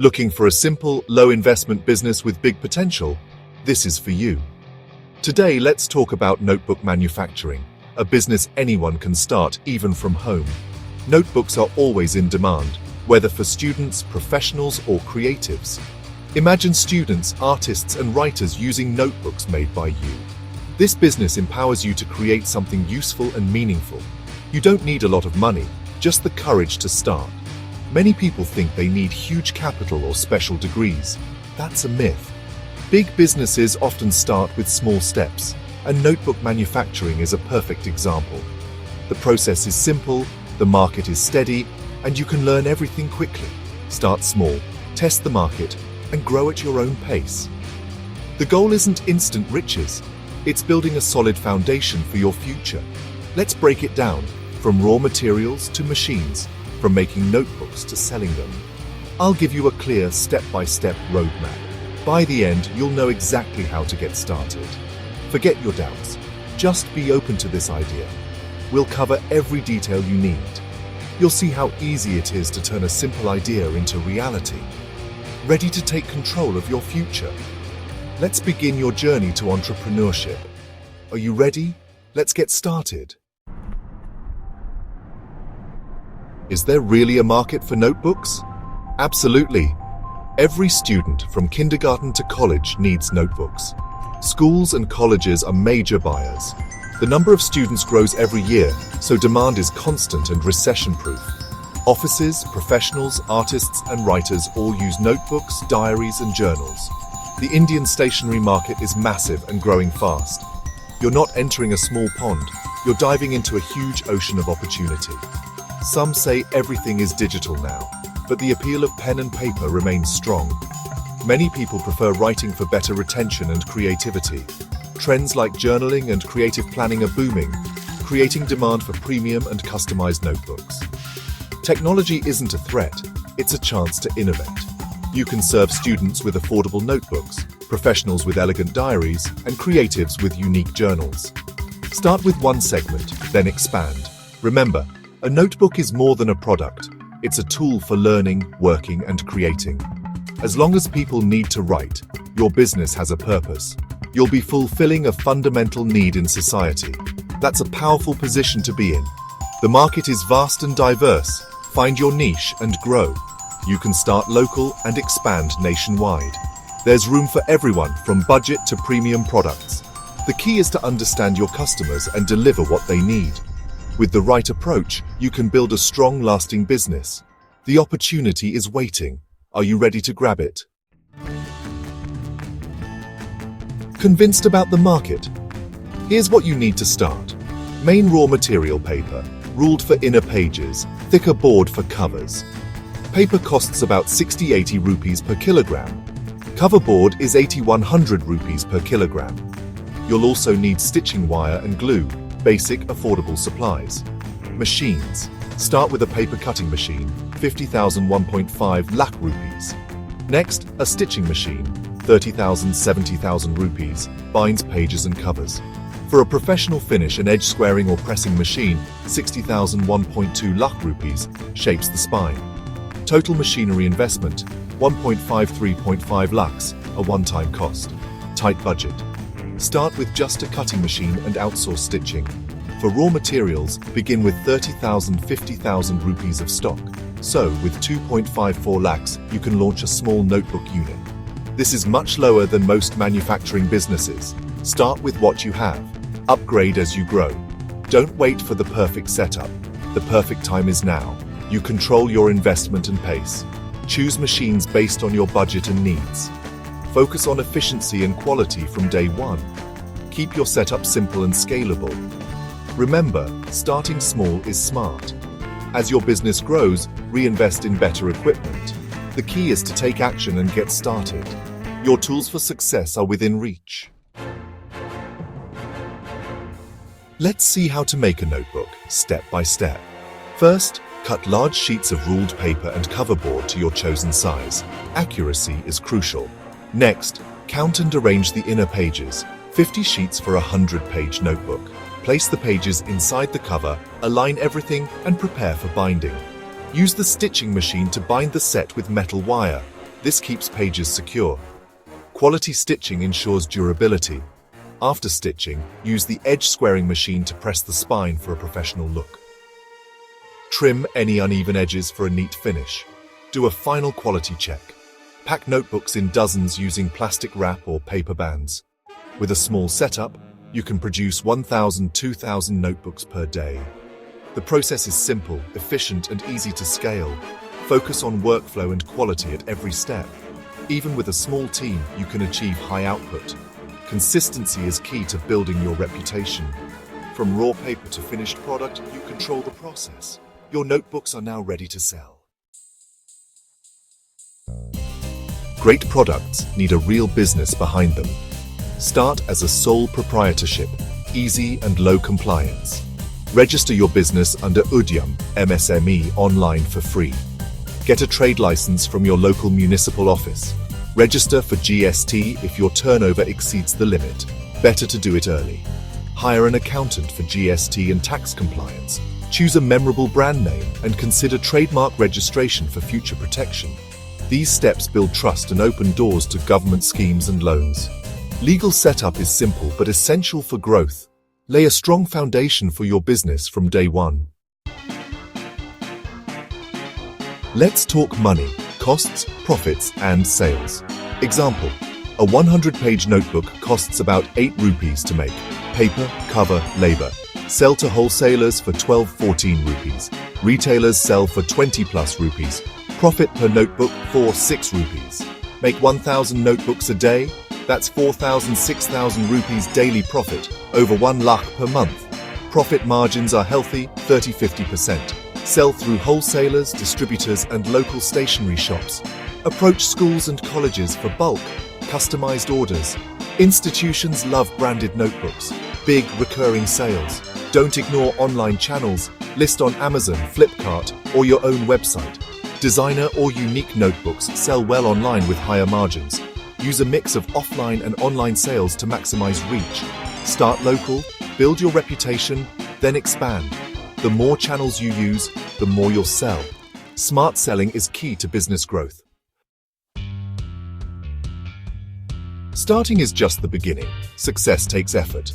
Looking for a simple, low-investment business with big potential? This is for you. Today, let's talk about notebook manufacturing, a business anyone can start even from home. Notebooks are always in demand, whether for students, professionals, or creatives. Imagine students, artists, and writers using notebooks made by you. This business empowers you to create something useful and meaningful. You don't need a lot of money, just the courage to start. Many people think they need huge capital or special degrees. That's a myth. Big businesses often start with small steps, and notebook manufacturing is a perfect example. The process is simple, the market is steady, and you can learn everything quickly. Start small, test the market, and grow at your own pace. The goal isn't instant riches. It's building a solid foundation for your future. Let's break it down, from raw materials to machines, from making notebooks to selling them. I'll give you a clear step-by-step roadmap. By the end, you'll know exactly how to get started. Forget your doubts. Just be open to this idea. We'll cover every detail you need. You'll see how easy it is to turn a simple idea into reality. Ready to take control of your future? Let's begin your journey to entrepreneurship. Are you ready? Let's get started. Is there really a market for notebooks? Absolutely. Every student from kindergarten to college needs notebooks. Schools and colleges are major buyers. The number of students grows every year, so demand is constant and recession-proof. Offices, professionals, artists, and writers all use notebooks, diaries, and journals. The Indian stationery market is massive and growing fast. You're not entering a small pond, you're diving into a huge ocean of opportunity. Some say everything is digital now, but the appeal of pen and paper remains strong. Many people prefer writing for better retention and creativity. Trends like journaling and creative planning are booming, creating demand for premium and customized notebooks. Technology isn't a threat, it's a chance to innovate. You can serve students with affordable notebooks, professionals with elegant diaries, and creatives with unique journals. Start with one segment, then expand. Remember, a notebook is more than a product. It's a tool for learning, working, and creating. As long as people need to write, your business has a purpose. You'll be fulfilling a fundamental need in society. That's a powerful position to be in. The market is vast and diverse. Find your niche and grow. You can start local and expand nationwide. There's room for everyone, from budget to premium products. The key is to understand your customers and deliver what they need. With the right approach, you can build a strong, lasting business. The opportunity is waiting. Are you ready to grab it? Convinced about the market? Here's what you need to start. Main raw material paper, ruled for inner pages, thicker board for covers. Paper costs about 60-80 rupees per kilogram. Cover board is 80-100 rupees per kilogram. You'll also need stitching wire and glue, basic affordable supplies. Machines. Start with a paper cutting machine, 50,000 1.5 lakh rupees. Next, a stitching machine, 30,000 70,000 rupees, binds pages and covers. For a professional finish, an edge squaring or pressing machine, 60,000 1.2 lakh rupees, shapes the spine. Total machinery investment, 1.5 lakhs, a one-time cost. Tight budget. Start with just a cutting machine and outsource stitching. For raw materials, begin with 30,000 50,000 rupees of stock. So, with 2.54 lakhs, you can launch a small notebook unit. This is much lower than most manufacturing businesses. Start with what you have. Upgrade as you grow. Don't wait for the perfect setup. The perfect time is now. You control your investment and pace. Choose machines based on your budget and needs. Focus on efficiency and quality from day one. Keep your setup simple and scalable. Remember, starting small is smart. As your business grows, reinvest in better equipment. The key is to take action and get started. Your tools for success are within reach. Let's see how to make a notebook, step by step. First, cut large sheets of ruled paper and cover board to your chosen size. Accuracy is crucial. Next, count and arrange the inner pages, 50 sheets for a 100-page notebook. Place the pages inside the cover, align everything, and prepare for binding. Use the stitching machine to bind the set with metal wire. This keeps pages secure. Quality stitching ensures durability. After stitching, use the edge squaring machine to press the spine for a professional look. Trim any uneven edges for a neat finish. Do a final quality check. Pack notebooks in dozens using plastic wrap or paper bands. With a small setup, you can produce 1,000–2,000 notebooks per day. The process is simple, efficient, and easy to scale. Focus on workflow and quality at every step. Even with a small team, you can achieve high output. Consistency is key to building your reputation. From raw paper to finished product, you control the process. Your notebooks are now ready to sell. Great products need a real business behind them. Start as a sole proprietorship, easy and low compliance. Register your business under Udyam MSME online for free. Get a trade license from your local municipal office. Register for GST if your turnover exceeds the limit. Better to do it early. Hire an accountant for GST and tax compliance. Choose a memorable brand name and consider trademark registration for future protection. These steps build trust and open doors to government schemes and loans. Legal setup is simple but essential for growth. Lay a strong foundation for your business from day one. Let's talk money, costs, profits, and sales. Example: a 100-page notebook costs about 8 rupees to make. Paper, cover, labor. Sell to wholesalers for 12–14 rupees. Retailers sell for 20+ rupees. Profit per notebook 4–6 rupees. Make 1,000 notebooks a day? That's 4,000–6,000 rupees daily profit, over 1 lakh per month. Profit margins are healthy, 30–50%. Sell through wholesalers, distributors, and local stationery shops. Approach schools and colleges for bulk, customized orders. Institutions love branded notebooks. Big recurring sales. Don't ignore online channels. List on Amazon, Flipkart, or your own website. Designer or unique notebooks sell well online with higher margins. Use a mix of offline and online sales to maximize reach. Start local, build your reputation, then expand. The more channels you use, the more you'll sell. Smart selling is key to business growth. Starting is just the beginning. Success takes effort.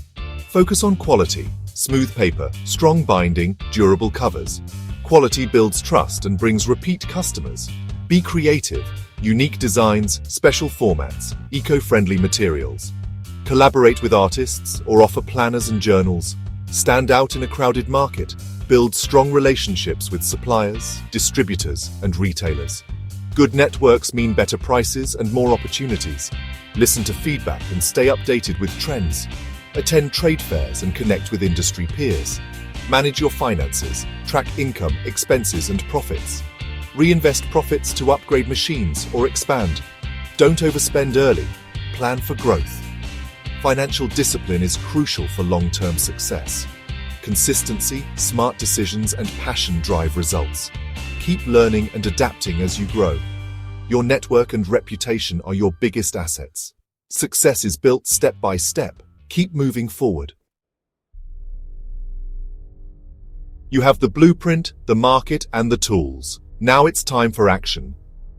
Focus on quality, smooth paper, strong binding, durable covers. Quality builds trust and brings repeat customers. Be creative. Unique designs, special formats, eco-friendly materials. Collaborate with artists or offer planners and journals. Stand out in a crowded market. Build strong relationships with suppliers, distributors, and retailers. Good networks mean better prices and more opportunities. Listen to feedback and stay updated with trends. Attend trade fairs and connect with industry peers. Manage your finances, track income, expenses, and profits. Reinvest profits to upgrade machines or expand. Don't overspend early. Plan for growth. Financial discipline is crucial for long-term success. Consistency, smart decisions, and passion drive results. Keep learning and adapting as you grow. Your network and reputation are your biggest assets. Success is built step by step. Keep moving forward. You have the blueprint, the market, and the tools. Now it's time for action.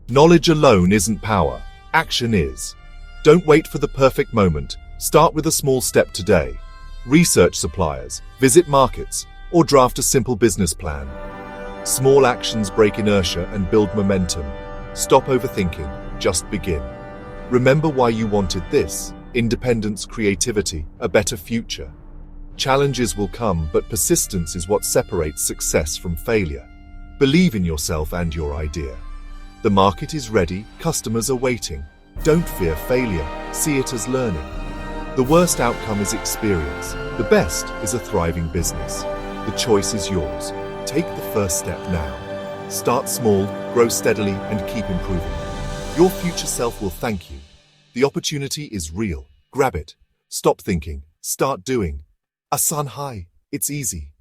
Knowledge alone isn't power. Action is. Don't wait for the perfect moment. Start with a small step today. Research suppliers, visit markets, or draft a simple business plan. Small actions break inertia and build momentum. Stop overthinking, just begin. Remember why you wanted this: independence, creativity, a better future. Challenges will come, but persistence is what separates success from failure. Believe in yourself and your idea. The market is ready, customers are waiting. Don't fear failure, see it as learning. The worst outcome is experience. The best is a thriving business. The choice is yours. Take the first step now. Start small, grow steadily, and keep improving. Your future self will thank you. The opportunity is real. Grab it. Stop thinking. Start doing. Asan hai. It's easy.